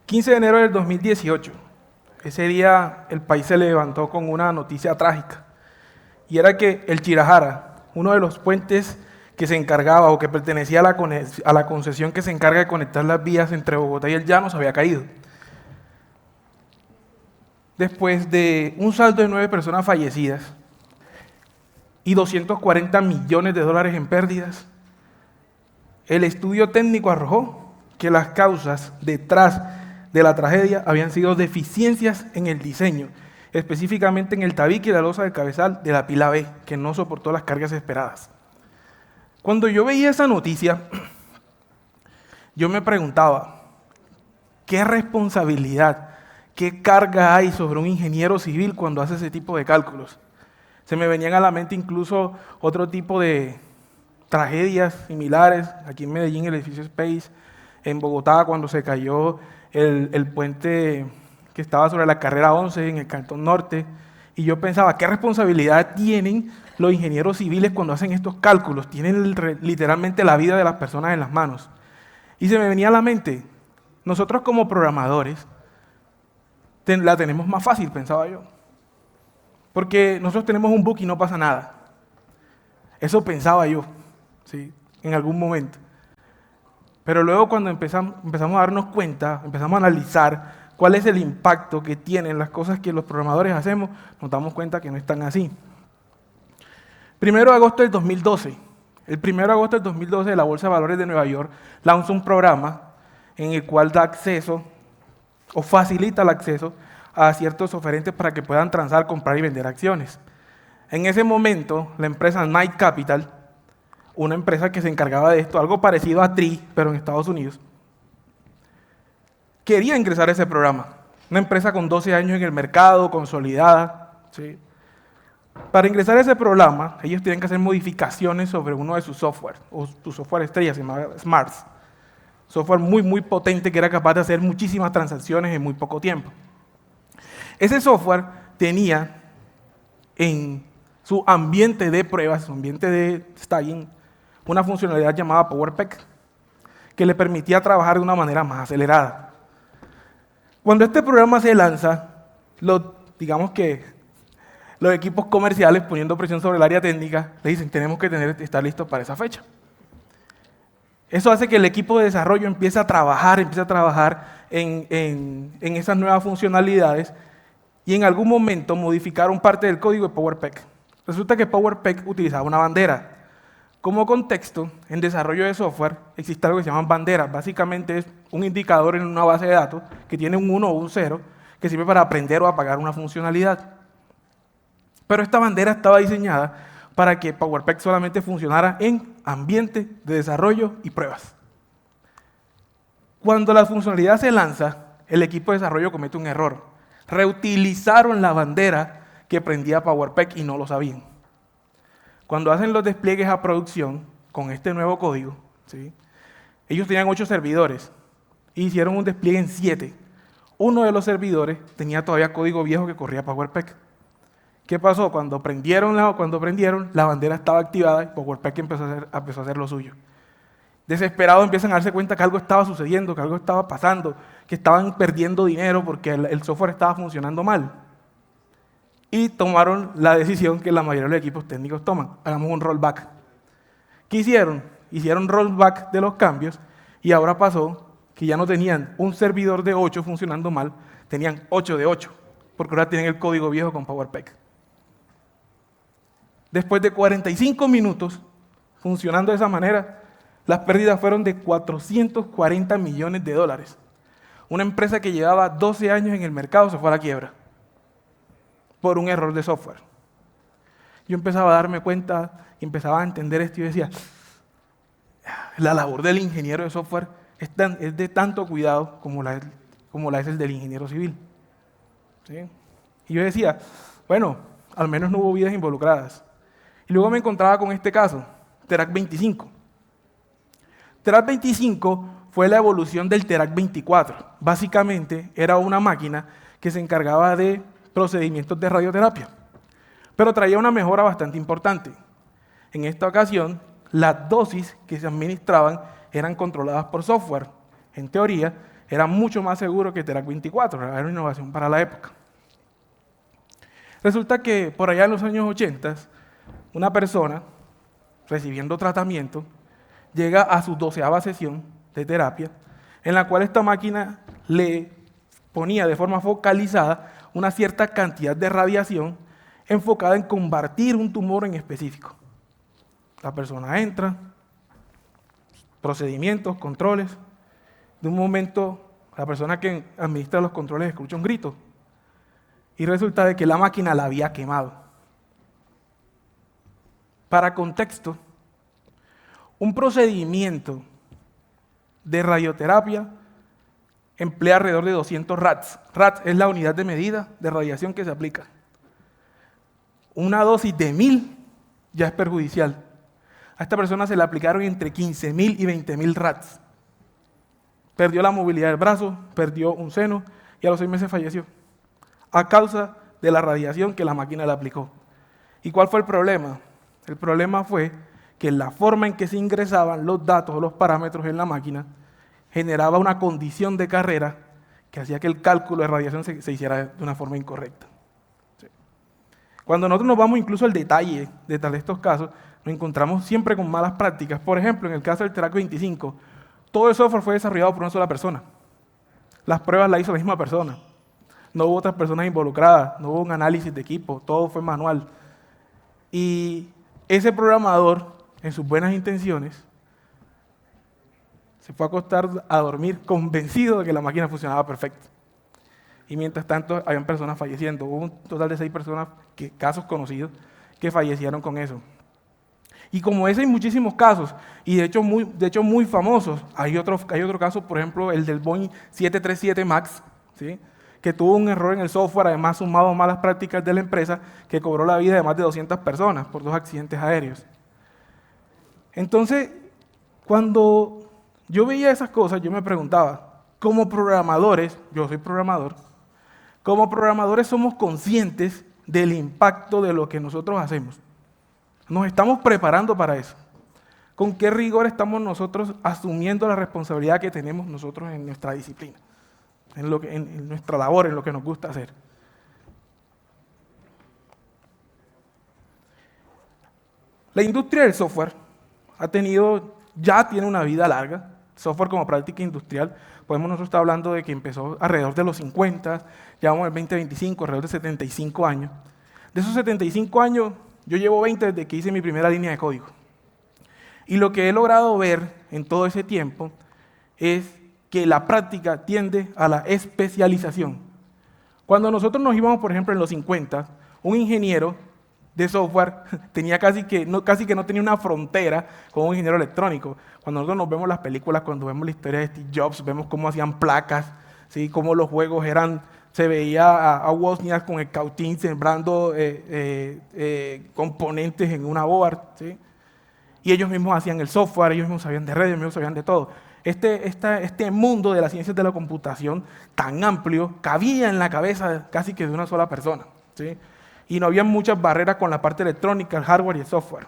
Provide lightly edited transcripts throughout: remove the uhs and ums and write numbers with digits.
...15 de enero del 2018... ese día el país se levantó con una noticia trágica. Y era que el Chirajara, uno de los puentes que se encargaba o que pertenecía a la concesión que se encarga de conectar las vías entre Bogotá y el Llano, se había caído. Después de un saldo de 9 personas fallecidas y 240 millones de dólares en pérdidas, el estudio técnico arrojó que las causas detrás de la tragedia habían sido deficiencias en el diseño, específicamente en el tabique y la losa del cabezal de la pila B, que no soportó las cargas esperadas. Cuando yo veía esa noticia, yo me preguntaba, ¿qué responsabilidad, qué carga hay sobre un ingeniero civil cuando hace ese tipo de cálculos? Se me venían a la mente incluso otro tipo de tragedias similares, aquí en Medellín, el edificio Space, en Bogotá, cuando se cayó el puente que estaba sobre la carrera 11 en el Cantón Norte, y yo pensaba, ¿qué responsabilidad tienen los ingenieros civiles cuando hacen estos cálculos? Tienen literalmente la vida de las personas en las manos. Y se me venía a la mente, nosotros como programadores la tenemos más fácil, pensaba yo, porque nosotros tenemos un bug y no pasa nada. Eso pensaba yo, ¿sí?, en algún momento. Pero luego cuando empezamos a darnos cuenta, empezamos a analizar cuál es el impacto que tienen las cosas que los programadores hacemos, nos damos cuenta que no están así. 1 de agosto del 2012. El 1 de agosto del 2012 la Bolsa de Valores de Nueva York lanza un programa en el cual da acceso o facilita el acceso a ciertos oferentes para que puedan transar, comprar y vender acciones. En ese momento, la empresa Knight Capital, una empresa que se encargaba de esto, algo parecido a TRI, pero en Estados Unidos, quería ingresar a ese programa. Una empresa con 12 años en el mercado, consolidada, ¿sí? Para ingresar a ese programa, ellos tienen que hacer modificaciones sobre uno de sus software, o su software estrella, se llama Smarts. Software muy, muy potente que era capaz de hacer muchísimas transacciones en muy poco tiempo. Ese software tenía en su ambiente de pruebas, su ambiente de staging, una funcionalidad llamada PowerPEC, que le permitía trabajar de una manera más acelerada. Cuando este programa se lanza, digamos que los equipos comerciales, poniendo presión sobre el área técnica, le dicen, tenemos que estar listos para esa fecha. Eso hace que el equipo de desarrollo empiece a trabajar en esas nuevas funcionalidades y en algún momento modificaron parte del código de PowerPEC. Resulta que PowerPEC utilizaba una bandera. Como contexto, en desarrollo de software existe algo que se llaman banderas. Básicamente es un indicador en una base de datos que tiene un 1 o un 0 que sirve para aprender o apagar una funcionalidad. Pero esta bandera estaba diseñada para que PowerPEC solamente funcionara en ambiente de desarrollo y pruebas. Cuando la funcionalidad se lanza, el equipo de desarrollo comete un error. Reutilizaron la bandera que prendía PowerPEC y no lo sabían. Cuando hacen los despliegues a producción con este nuevo código, ¿sí?, ellos tenían 8 servidores e hicieron un despliegue en 7. Uno de los servidores tenía todavía código viejo que corría PowerPEC. ¿Qué pasó? Cuando prendieron, la bandera estaba activada y PowerPEC empezó a hacer lo suyo. Desesperados empiezan a darse cuenta que algo estaba sucediendo, que algo estaba pasando, que estaban perdiendo dinero porque el software estaba funcionando mal. Y tomaron la decisión que la mayoría de los equipos técnicos toman, hagamos un rollback. ¿Qué hicieron? Hicieron rollback de los cambios y ahora pasó que ya no tenían un servidor de 8 funcionando mal, tenían 8 de 8, porque ahora tienen el código viejo con PowerPEC. Después de 45 minutos funcionando de esa manera, las pérdidas fueron de 440 millones de dólares. Una empresa que llevaba 12 años en el mercado se fue a la quiebra por un error de software. Yo empezaba a darme cuenta, empezaba a entender esto y decía, la labor del ingeniero de software es de tanto cuidado como la es el del ingeniero civil. ¿Sí? Y yo decía, bueno, al menos no hubo vidas involucradas. Y luego me encontraba con este caso, TERAC 25. TERAC 25 fue la evolución del TERAC 24. Básicamente era una máquina que se encargaba de procedimientos de radioterapia, pero traía una mejora bastante importante. En esta ocasión, las dosis que se administraban eran controladas por software. En teoría, era mucho más seguro que TERAC 24, era una innovación para la época. Resulta que por allá en los años 80, una persona recibiendo tratamiento llega a su 12ª sesión de terapia, en la cual esta máquina le ponía de forma focalizada una cierta cantidad de radiación enfocada en combatir un tumor en específico. La persona entra, procedimientos, controles. De un momento, la persona que administra los controles escucha un grito y resulta de que la máquina la había quemado. Para contexto, un procedimiento de radioterapia emplea alrededor de 200 rads. Rads es la unidad de medida de radiación que se aplica. Una dosis de 1000 ya es perjudicial. A esta persona se le aplicaron entre 15.000 y 20.000 rads. Perdió la movilidad del brazo, perdió un seno y a los 6 meses falleció a causa de la radiación que la máquina le aplicó. ¿Y cuál fue el problema? El problema fue que la forma en que se ingresaban los datos o los parámetros en la máquina generaba una condición de carrera que hacía que el cálculo de radiación se hiciera de una forma incorrecta. Sí. Cuando nosotros nos vamos incluso al detalle de estos casos, nos encontramos siempre con malas prácticas. Por ejemplo, en el caso del TERAC 25, todo el software fue desarrollado por una sola persona. Las pruebas las hizo la misma persona. No hubo otras personas involucradas, no hubo un análisis de equipo, todo fue manual. Y ese programador, en sus buenas intenciones, se fue a acostar a dormir convencido de que la máquina funcionaba perfecto. Y mientras tanto, habían personas falleciendo. Hubo un total de 6 personas, casos conocidos, que fallecieron con eso. Y como ese hay muchísimos casos, y de hecho muy famosos. Hay otro caso, por ejemplo, el del Boeing 737 MAX, ¿sí?, que tuvo un error en el software, además sumado a malas prácticas de la empresa, que cobró la vida de más de 200 personas por 2 accidentes aéreos. Entonces, cuando yo veía esas cosas, yo me preguntaba, como programadores, yo soy programador, como programadores somos conscientes del impacto de lo que nosotros hacemos. Nos estamos preparando para eso. ¿Con qué rigor estamos nosotros asumiendo la responsabilidad que tenemos nosotros en nuestra disciplina, en nuestra labor, en lo que nos gusta hacer? La industria del software ya tiene una vida larga. Software como práctica industrial, podemos nosotros estar hablando de que empezó alrededor de los 50, ya vamos al 2025, alrededor de 75 años. De esos 75 años, yo llevo 20 desde que hice mi primera línea de código. Y lo que he logrado ver en todo ese tiempo es que la práctica tiende a la especialización. Cuando nosotros nos íbamos, por ejemplo, en los 50, un ingeniero de software tenía casi que no tenía una frontera con un ingeniero electrónico. Cuando nosotros nos vemos las películas, cuando vemos la historia de Steve Jobs, vemos cómo hacían placas, ¿sí?, cómo los juegos se veía a Wozniak con el cautín sembrando componentes en una board, ¿sí?, y ellos mismos hacían el software, ellos mismos sabían de redes, ellos mismos sabían de todo. Este mundo de las ciencias de la computación tan amplio cabía en la cabeza casi que de una sola persona, ¿sí?, y no había muchas barreras con la parte electrónica, el hardware y el software.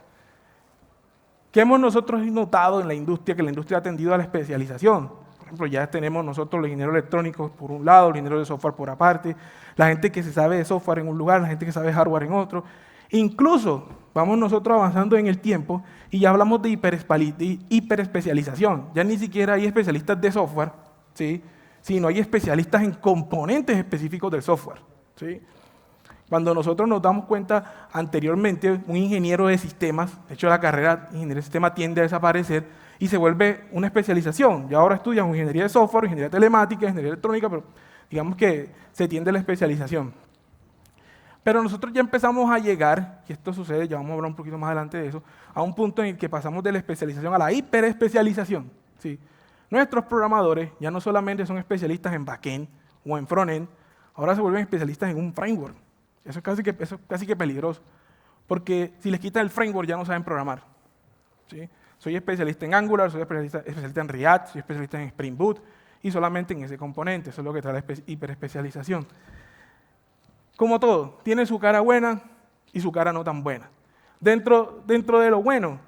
¿Qué hemos nosotros notado en la industria? Que la industria ha tendido a la especialización. Por ejemplo, ya tenemos nosotros los ingenieros electrónicos por un lado, los ingenieros de software por aparte, la gente que se sabe de software en un lugar, la gente que sabe de hardware en otro. Incluso vamos nosotros avanzando en el tiempo y ya hablamos de hiperespecialización. Ya ni siquiera hay especialistas de software, ¿sí?, sino hay especialistas en componentes específicos del software, ¿sí? Cuando nosotros nos damos cuenta, anteriormente, un ingeniero de sistemas, de hecho la carrera de ingeniería de sistemas tiende a desaparecer y se vuelve una especialización. Ya ahora estudian ingeniería de software, ingeniería telemática, ingeniería electrónica, pero digamos que se tiende a la especialización. Pero nosotros ya empezamos a llegar, y esto sucede, ya vamos a hablar un poquito más adelante de eso, a un punto en el que pasamos de la especialización a la hiperespecialización, ¿sí? Nuestros programadores ya no solamente son especialistas en backend o en frontend, ahora se vuelven especialistas en un framework. Eso es casi que peligroso, porque si les quitan el framework ya no saben programar, ¿sí? Soy especialista en Angular, soy especialista en React, soy especialista en Spring Boot, y solamente en ese componente. Eso es lo que trae la hiperespecialización. Como todo, tiene su cara buena y su cara no tan buena. Dentro de lo bueno,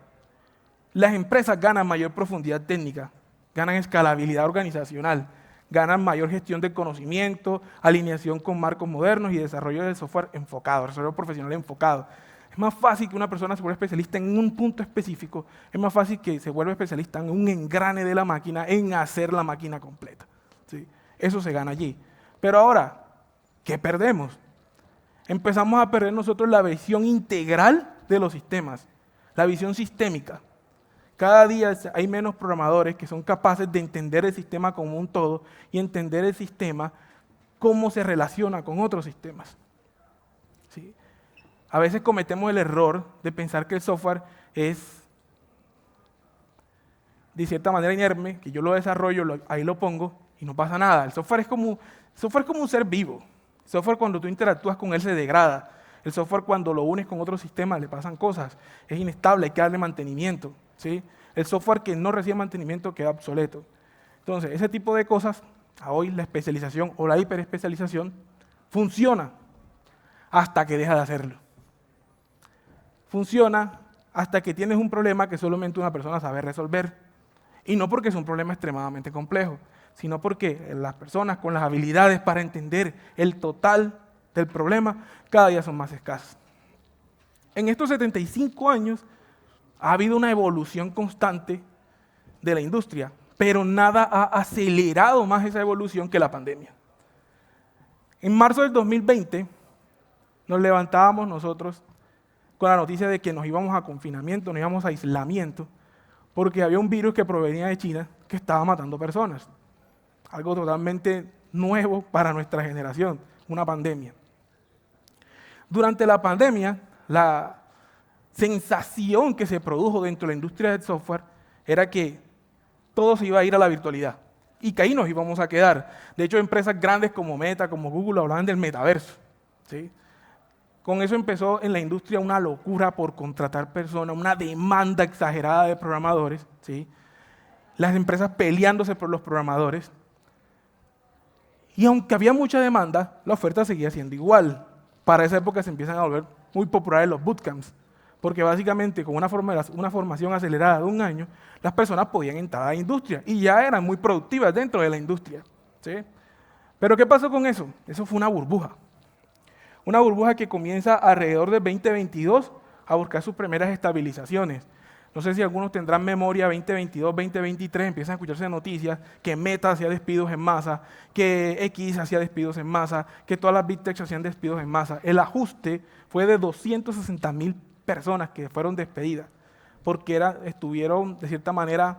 las empresas ganan mayor profundidad técnica, ganan escalabilidad organizacional, ganan mayor gestión del conocimiento, alineación con marcos modernos y desarrollo del software enfocado, desarrollo profesional enfocado. Es más fácil que una persona se vuelva especialista en un punto específico, es más fácil que se vuelva especialista en un engrane de la máquina, en hacer la máquina completa. ¿Sí? Eso se gana allí. Pero ahora, ¿qué perdemos? Empezamos a perder nosotros la visión integral de los sistemas, la visión sistémica. Cada día hay menos programadores que son capaces de entender el sistema como un todo y entender el sistema cómo se relaciona con otros sistemas. ¿Sí? A veces cometemos el error de pensar que el software es, de cierta manera, inerme, que yo lo desarrollo, ahí lo pongo y no pasa nada. El software es como un ser vivo. El software, cuando tú interactúas con él, se degrada. El software, cuando lo unes con otros sistemas, le pasan cosas. Es inestable, hay que darle mantenimiento. ¿Sí? El software que no recibe mantenimiento queda obsoleto. Entonces, ese tipo de cosas, a hoy la especialización o la hiperespecialización funciona hasta que deja de hacerlo. Funciona hasta que tienes un problema que solamente una persona sabe resolver. Y no porque es un problema extremadamente complejo, sino porque las personas con las habilidades para entender el total del problema cada día son más escasas. En estos 75 años ha habido una evolución constante de la industria, pero nada ha acelerado más esa evolución que la pandemia. En marzo del 2020 nos levantábamos nosotros con la noticia de que nos íbamos a confinamiento, nos íbamos a aislamiento, porque había un virus que provenía de China que estaba matando personas. Algo totalmente nuevo para nuestra generación, una pandemia. Durante la pandemia, la sensación que se produjo dentro de la industria del software era que todo se iba a ir a la virtualidad y que ahí nos íbamos a quedar. De hecho, empresas grandes como Meta, como Google, hablaban del metaverso. ¿Sí? Con eso empezó en la industria una locura por contratar personas, una demanda exagerada de programadores. ¿Sí? Las empresas peleándose por los programadores. Y aunque había mucha demanda, la oferta seguía siendo igual. Para esa época se empiezan a volver muy populares los bootcamps, porque básicamente con una formación acelerada de un año, las personas podían entrar a la industria y ya eran muy productivas dentro de la industria. ¿Sí? Pero ¿qué pasó con eso? Eso fue una burbuja. Una burbuja que comienza alrededor de 2022 a buscar sus primeras estabilizaciones. No sé si algunos tendrán memoria, 2022, 2023, empiezan a escucharse noticias que Meta hacía despidos en masa, que X hacía despidos en masa, que todas las Big Tech hacían despidos en masa. El ajuste fue de 260,000 personas que fueron despedidas, porque estuvieron, de cierta manera,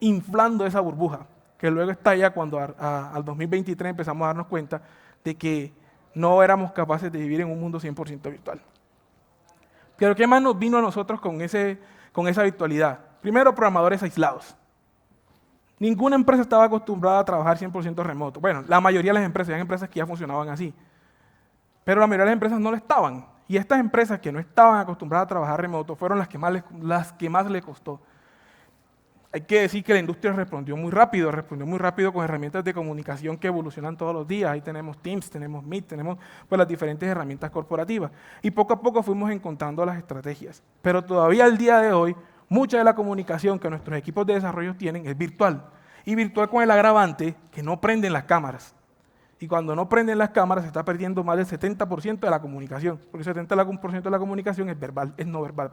inflando esa burbuja, que luego estalla cuando al 2023 empezamos a darnos cuenta de que no éramos capaces de vivir en un mundo 100% virtual. Pero ¿qué más nos vino a nosotros con esa virtualidad? Primero, programadores aislados. Ninguna empresa estaba acostumbrada a trabajar 100% remoto. Bueno, la mayoría de las empresas, eran empresas que ya funcionaban así. Pero la mayoría de las empresas no lo estaban. Y estas empresas que no estaban acostumbradas a trabajar remoto fueron las que más les costó. Hay que decir que la industria respondió muy rápido con herramientas de comunicación que evolucionan todos los días. Ahí tenemos Teams, tenemos Meet, tenemos pues, las diferentes herramientas corporativas. Y poco a poco fuimos encontrando las estrategias. Pero todavía al día de hoy, mucha de la comunicación que nuestros equipos de desarrollo tienen es virtual. Y virtual con el agravante que no prenden las cámaras. Y cuando no prenden las cámaras se está perdiendo más del 70% de la comunicación. Porque el 70% de la comunicación es no verbal.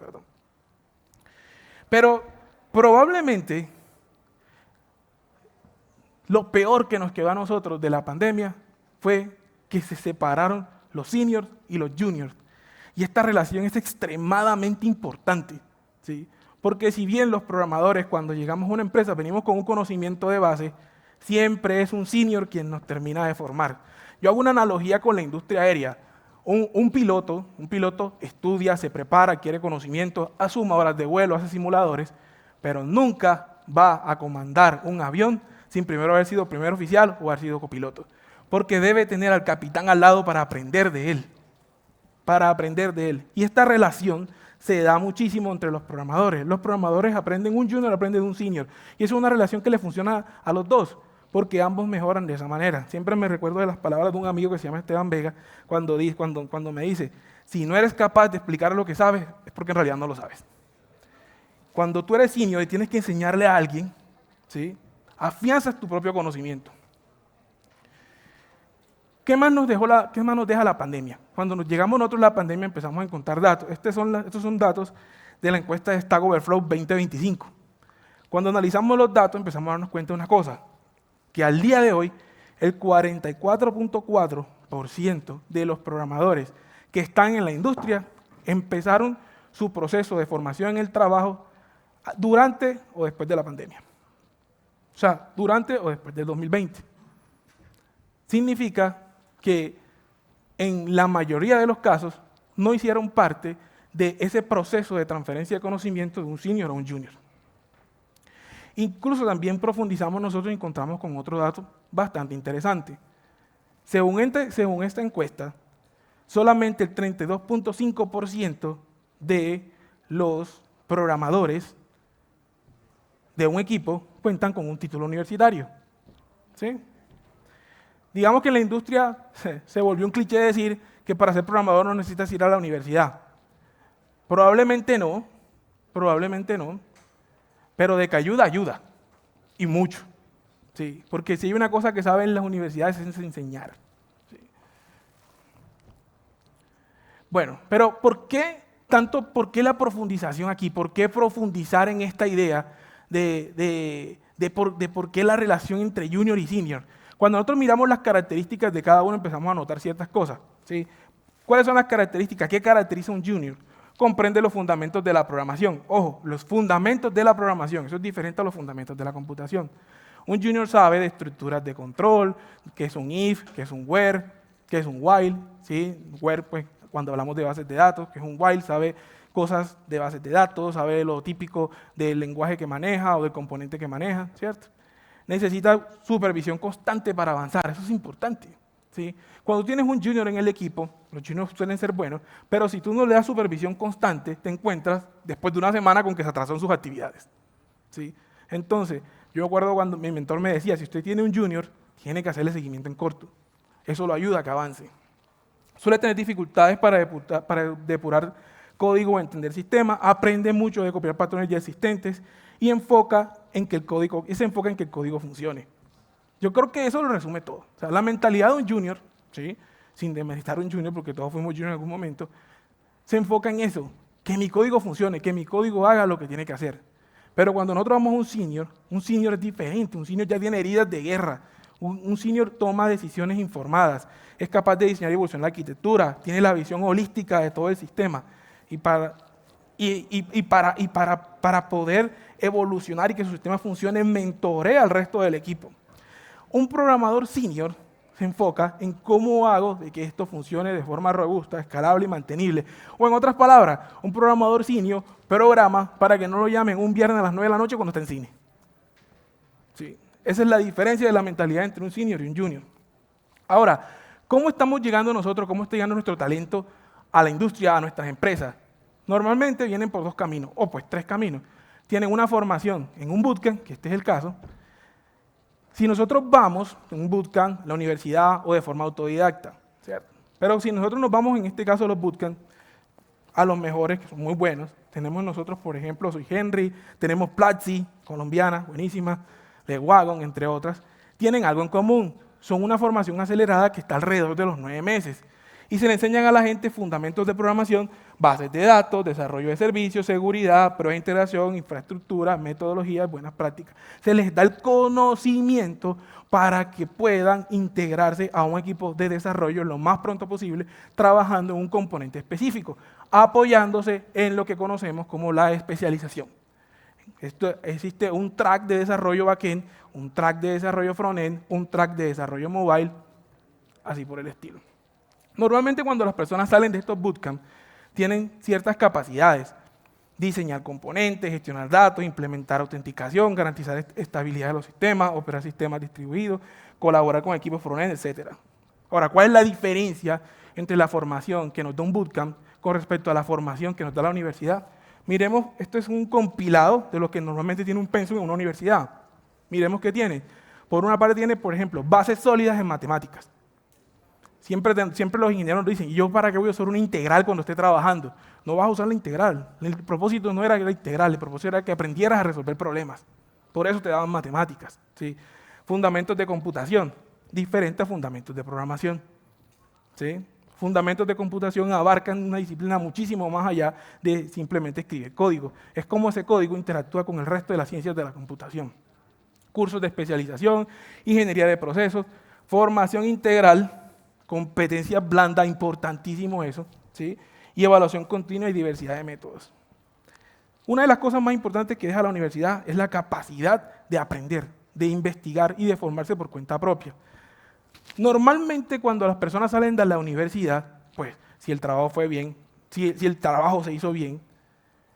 Pero probablemente lo peor que nos quedó a nosotros de la pandemia fue que se separaron los seniors y los juniors. Y esta relación es extremadamente importante, ¿sí? Porque si bien los programadores cuando llegamos a una empresa venimos con un conocimiento de base, siempre es un senior quien nos termina de formar. Yo hago una analogía con la industria aérea. Un piloto estudia, se prepara, adquiere conocimiento, asume horas de vuelo, hace simuladores, pero nunca va a comandar un avión sin primero haber sido primer oficial o haber sido copiloto. Porque debe tener al capitán al lado para aprender de él. Y esta relación se da muchísimo entre los programadores. Los programadores aprenden, un junior aprende de un senior. Y eso es una relación que le funciona a los dos, porque ambos mejoran de esa manera. Siempre me recuerdo de las palabras de un amigo que se llama Esteban Vega, cuando me dice, si no eres capaz de explicar lo que sabes, es porque en realidad no lo sabes. cuando tú eres senior y tienes que enseñarle a alguien, ¿sí? Afianzas tu propio conocimiento. ¿Qué más nos deja la pandemia? Cuando nos llegamos nosotros a la pandemia empezamos a encontrar datos. Estos son datos de la encuesta de Stack Overflow 2025. Cuando analizamos los datos empezamos a darnos cuenta de una cosa, que al día de hoy el 44.4% de los programadores que están en la industria empezaron su proceso de formación en el trabajo durante o después de la pandemia. O sea, durante o después del 2020. Significa que en la mayoría de los casos no hicieron parte de ese proceso de transferencia de conocimiento de un senior a un junior. Incluso también profundizamos nosotros y encontramos con otro dato bastante interesante. Según esta encuesta, solamente el 32.5% de los programadores de un equipo cuentan con un título universitario. ¿Sí? Digamos que en la industria se volvió un cliché decir que para ser programador no necesitas ir a la universidad. Probablemente no, pero de que ayuda, ayuda. Y mucho. ¿Sí? Porque si hay una cosa que saben las universidades es enseñar. ¿Sí? Bueno, pero ¿por qué la profundización aquí? ¿Por qué profundizar en esta idea de por qué la relación entre junior y senior? Cuando nosotros miramos las características de cada uno empezamos a notar ciertas cosas. ¿Sí? ¿Cuáles son las características? ¿Qué caracteriza a un junior? Comprende los fundamentos de la programación. Ojo, los fundamentos de la programación, eso es diferente a los fundamentos de la computación. Un junior sabe de estructuras de control, qué es un if, qué es un where, qué es un while. ¿Sí? Where, pues, cuando hablamos de bases de datos, que es un while, sabe cosas de bases de datos, sabe lo típico del lenguaje que maneja o del componente que maneja, ¿cierto? Necesita supervisión constante para avanzar, eso es importante. ¿Sí? Cuando tienes un junior en el equipo, los juniors suelen ser buenos, pero si tú no le das supervisión constante, te encuentras después de una semana con que se atrasan sus actividades. ¿Sí? Entonces, yo recuerdo cuando mi mentor me decía, si usted tiene un junior, tiene que hacerle seguimiento en corto. Eso lo ayuda a que avance. Suele tener dificultades para depurar código o entender sistemas, aprende mucho de copiar patrones ya existentes y se enfoca en que el código funcione. Yo creo que eso lo resume todo. O sea, la mentalidad de un junior, ¿sí? Sin demeritar a un junior, porque todos fuimos juniors en algún momento, se enfoca en eso, que mi código funcione, que mi código haga lo que tiene que hacer. Pero cuando nosotros vamos a un senior es diferente, un senior ya tiene heridas de guerra, un senior toma decisiones informadas, es capaz de diseñar y evolucionar la arquitectura, tiene la visión holística de todo el sistema. Y para poder evolucionar y que su sistema funcione, mentorea al resto del equipo. Un programador senior se enfoca en cómo hago de que esto funcione de forma robusta, escalable y mantenible. O en otras palabras, un programador senior programa para que no lo llamen un viernes a las 9 de la noche cuando está en cine. Sí. Esa es la diferencia de la mentalidad entre un senior y un junior. Ahora, ¿cómo estamos llegando nosotros, cómo está llegando nuestro talento a la industria, a nuestras empresas? Normalmente vienen por 2 caminos, o pues 3 caminos. Tienen una formación en un bootcamp, que este es el caso. Si nosotros vamos en un bootcamp, la universidad o de forma autodidacta, ¿cierto? Pero si nosotros nos vamos, en este caso, a los bootcamps, a los mejores, que son muy buenos, tenemos nosotros, por ejemplo, Soy Henry, tenemos Platzi, colombiana, buenísima, de Wagon, entre otras, tienen algo en común. Son una formación acelerada que está alrededor de los 9 meses. Y se le enseñan a la gente fundamentos de programación, bases de datos, desarrollo de servicios, seguridad, pruebas de integración, infraestructura, metodologías, buenas prácticas. Se les da el conocimiento para que puedan integrarse a un equipo de desarrollo lo más pronto posible, trabajando en un componente específico, apoyándose en lo que conocemos como la especialización. Existe un track de desarrollo backend, un track de desarrollo frontend, un track de desarrollo mobile, así por el estilo. Normalmente cuando las personas salen de estos bootcamps, tienen ciertas capacidades. Diseñar componentes, gestionar datos, implementar autenticación, garantizar estabilidad de los sistemas, operar sistemas distribuidos, colaborar con equipos frontend, etc. Ahora, ¿cuál es la diferencia entre la formación que nos da un bootcamp con respecto a la formación que nos da la universidad? Miremos, esto es un compilado de lo que normalmente tiene un pensum en una universidad. Miremos qué tiene. Por una parte tiene, por ejemplo, bases sólidas en matemáticas. Siempre los ingenieros nos dicen, ¿y yo para qué voy a usar una integral cuando esté trabajando? No vas a usar la integral. El propósito no era la integral, el propósito era que aprendieras a resolver problemas. Por eso te daban matemáticas. ¿Sí? Fundamentos de computación, diferentes a fundamentos de programación. ¿Sí? Fundamentos de computación abarcan una disciplina muchísimo más allá de simplemente escribir código. Es cómo ese código interactúa con el resto de las ciencias de la computación. Cursos de especialización, ingeniería de procesos, formación integral, competencias blandas, importantísimo eso, ¿sí? Y evaluación continua y diversidad de métodos. Una de las cosas más importantes que deja la universidad es la capacidad de aprender, de investigar y de formarse por cuenta propia. Normalmente cuando las personas salen de la universidad, pues si el trabajo fue bien, si el trabajo se hizo bien,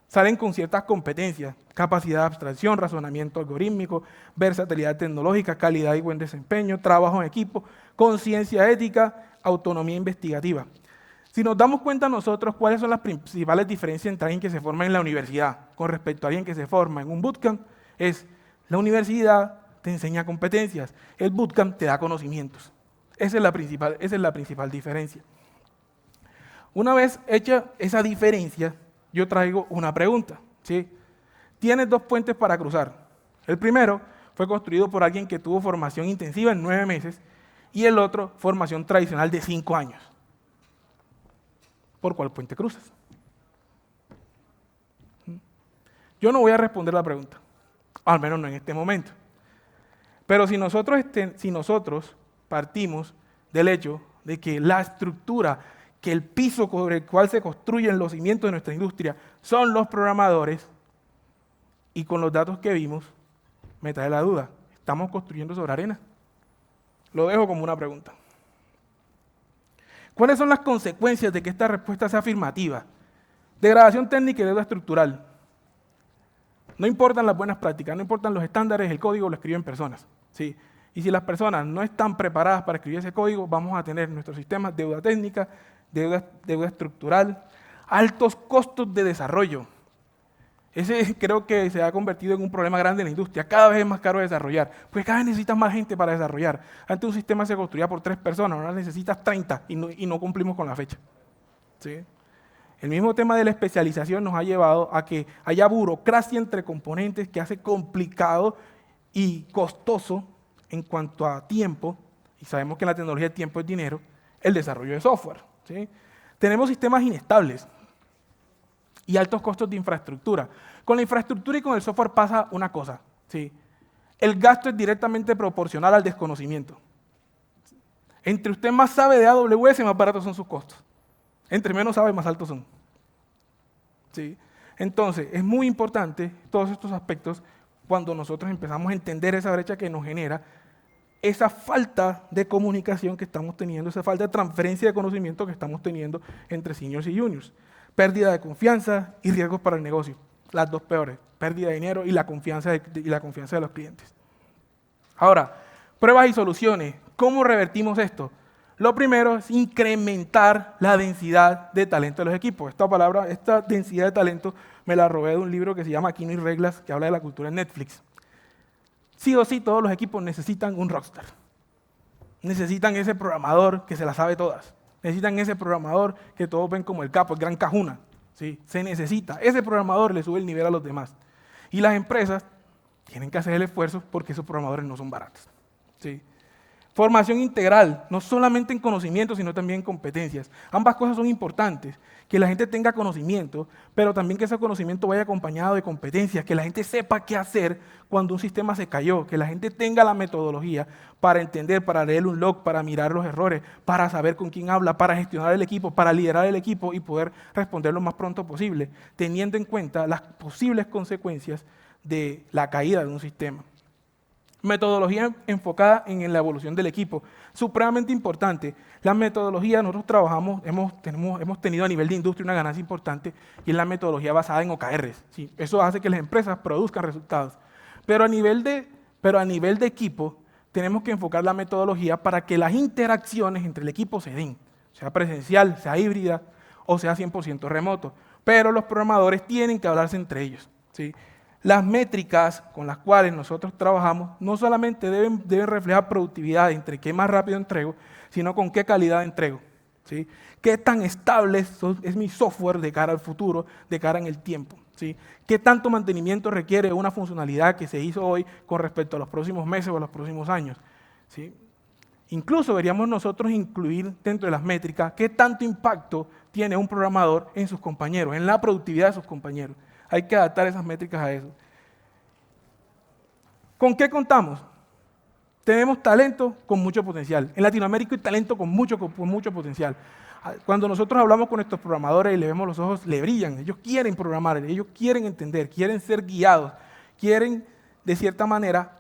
salen con ciertas competencias, capacidad de abstracción, razonamiento algorítmico, versatilidad tecnológica, calidad y buen desempeño, trabajo en equipo, conciencia ética, autonomía investigativa. Si nos damos cuenta nosotros cuáles son las principales diferencias entre alguien que se forma en la universidad con respecto a alguien que se forma en un bootcamp, es la universidad te enseña competencias, el bootcamp te da conocimientos. Esa es la principal diferencia. Una vez hecha esa diferencia, yo traigo una pregunta, ¿sí? Tienes 2 puentes para cruzar. El primero fue construido por alguien que tuvo formación intensiva en 9 meses y el otro, formación tradicional de 5 años. ¿Por cuál puente cruzas? Yo no voy a responder la pregunta, al menos no en este momento. Pero si nosotros partimos del hecho de que la estructura, que el piso sobre el cual se construyen los cimientos de nuestra industria son los programadores, y con los datos que vimos, me trae la duda, ¿estamos construyendo sobre arena? Lo dejo como una pregunta. ¿Cuáles son las consecuencias de que esta respuesta sea afirmativa? Degradación técnica y deuda estructural. No importan las buenas prácticas, no importan los estándares, el código lo escriben personas. ¿Sí? Y si las personas no están preparadas para escribir ese código, vamos a tener en nuestros sistemas deuda técnica, deuda estructural, altos costos de desarrollo. Ese creo que se ha convertido en un problema grande en la industria. Cada vez es más caro desarrollar, porque cada vez necesitas más gente para desarrollar. Antes un sistema se construía por 3 personas, ahora necesitas 30 y no cumplimos con la fecha. ¿Sí? El mismo tema de la especialización nos ha llevado a que haya burocracia entre componentes que hace complicado y costoso en cuanto a tiempo, y sabemos que en la tecnología el tiempo es dinero, el desarrollo de software. ¿Sí? Tenemos sistemas inestables y altos costos de infraestructura. Con la infraestructura y con el software pasa una cosa, ¿sí? El gasto es directamente proporcional al desconocimiento. Entre usted más sabe de AWS, más baratos son sus costos. Entre menos sabe, más altos son. ¿Sí? Entonces, es muy importante todos estos aspectos cuando nosotros empezamos a entender esa brecha que nos genera, esa falta de comunicación que estamos teniendo, esa falta de transferencia de conocimiento que estamos teniendo entre seniors y juniors. Pérdida de confianza y riesgos para el negocio. Las 2 peores, pérdida de dinero y la confianza de los clientes. Ahora, pruebas y soluciones. ¿Cómo revertimos esto? Lo primero es incrementar la densidad de talento de los equipos. Esta densidad de talento me la robé de un libro que se llama Aquí no hay reglas, que habla de la cultura en Netflix. Sí o sí, todos los equipos necesitan un rockstar. Necesitan ese programador que se las sabe todas. Necesitan ese programador que todos ven como el capo, el gran cajuna. ¿Sí? Se necesita. Ese programador le sube el nivel a los demás. Y las empresas tienen que hacer el esfuerzo porque esos programadores no son baratos. ¿Sí? Formación integral, no solamente en conocimiento, sino también en competencias. Ambas cosas son importantes, que la gente tenga conocimiento, pero también que ese conocimiento vaya acompañado de competencias, que la gente sepa qué hacer cuando un sistema se cayó, que la gente tenga la metodología para entender, para leer un log, para mirar los errores, para saber con quién habla, para gestionar el equipo, para liderar el equipo y poder responder lo más pronto posible, teniendo en cuenta las posibles consecuencias de la caída de un sistema. Metodología enfocada en la evolución del equipo, supremamente importante. La metodología, nosotros trabajamos, hemos tenido a nivel de industria una ganancia importante y es la metodología basada en OKRs. ¿Sí? Eso hace que las empresas produzcan resultados. Pero a nivel de equipo, tenemos que enfocar la metodología para que las interacciones entre el equipo se den, sea presencial, sea híbrida o sea 100% remoto. Pero los programadores tienen que hablarse entre ellos. ¿Sí? las métricas con las cuales nosotros trabajamos no solamente deben reflejar productividad entre qué más rápido entrego, sino con qué calidad entrego, ¿sí? Qué tan estable es mi software de cara al futuro, de cara en el tiempo, ¿sí? Qué tanto mantenimiento requiere una funcionalidad que se hizo hoy con respecto a los próximos meses o a los próximos años, ¿sí? Incluso deberíamos nosotros incluir dentro de las métricas qué tanto impacto tiene un programador en sus compañeros, en la productividad de sus compañeros. Hay que adaptar esas métricas a eso. ¿Con qué contamos? Tenemos talento con mucho potencial. En Latinoamérica hay talento con mucho potencial. Cuando nosotros hablamos con nuestros programadores y le vemos los ojos, le brillan. Ellos quieren programar, ellos quieren entender, quieren ser guiados, quieren, de cierta manera,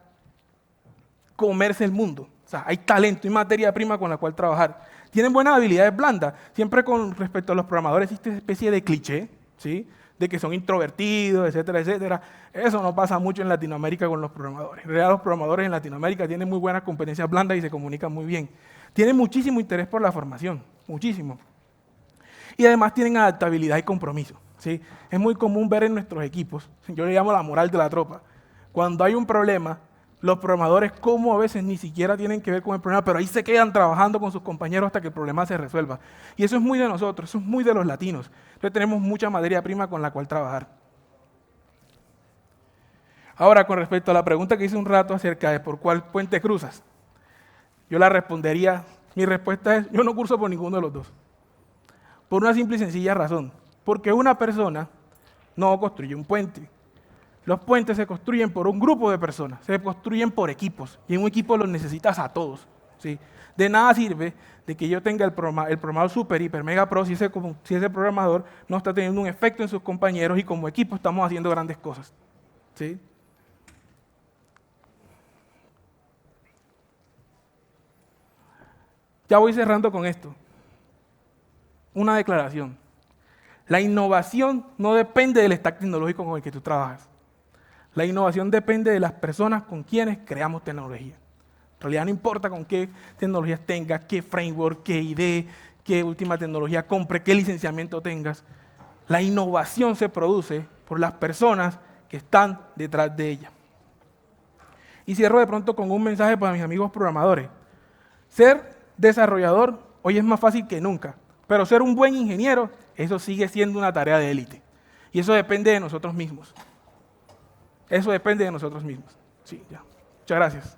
comerse el mundo. O sea, hay talento y materia prima con la cual trabajar. Tienen buenas habilidades blandas. Siempre con respecto a los programadores existe una especie de cliché, ¿sí? De que son introvertidos, etcétera, etcétera. Eso no pasa mucho en Latinoamérica con los programadores. En realidad los programadores en Latinoamérica tienen muy buenas competencias blandas y se comunican muy bien. Tienen muchísimo interés por la formación, muchísimo. Y además tienen adaptabilidad y compromiso, ¿sí? Es muy común ver en nuestros equipos, yo le llamo la moral de la tropa, cuando hay un problema, los programadores como a veces ni siquiera tienen que ver con el problema, pero ahí se quedan trabajando con sus compañeros hasta que el problema se resuelva. Y eso es muy de nosotros, eso es muy de los latinos. Entonces tenemos mucha materia prima con la cual trabajar. Ahora, con respecto a la pregunta que hice un rato acerca de por cuál puente cruzas, yo la respondería, mi respuesta es, yo no curso por ninguno de los dos. Por una simple y sencilla razón, porque una persona no construye un puente. Los puentes se construyen por un grupo de personas, se construyen por equipos, y en un equipo los necesitas a todos, ¿sí? De nada sirve de que yo tenga el programador super, hiper, mega pro si ese programador no está teniendo un efecto en sus compañeros y como equipo estamos haciendo grandes cosas, ¿sí? Ya voy cerrando con esto. Una declaración. La innovación no depende del stack tecnológico con el que tú trabajas. La innovación depende de las personas con quienes creamos tecnología. En realidad no importa con qué tecnologías tengas, qué framework, qué IDE, qué última tecnología compre, qué licenciamiento tengas. La innovación se produce por las personas que están detrás de ella. Y cierro de pronto con un mensaje para mis amigos programadores. Ser desarrollador hoy es más fácil que nunca, pero ser un buen ingeniero, eso sigue siendo una tarea de élite. Y eso depende de nosotros mismos. Eso depende de nosotros mismos. Sí, ya. Muchas gracias.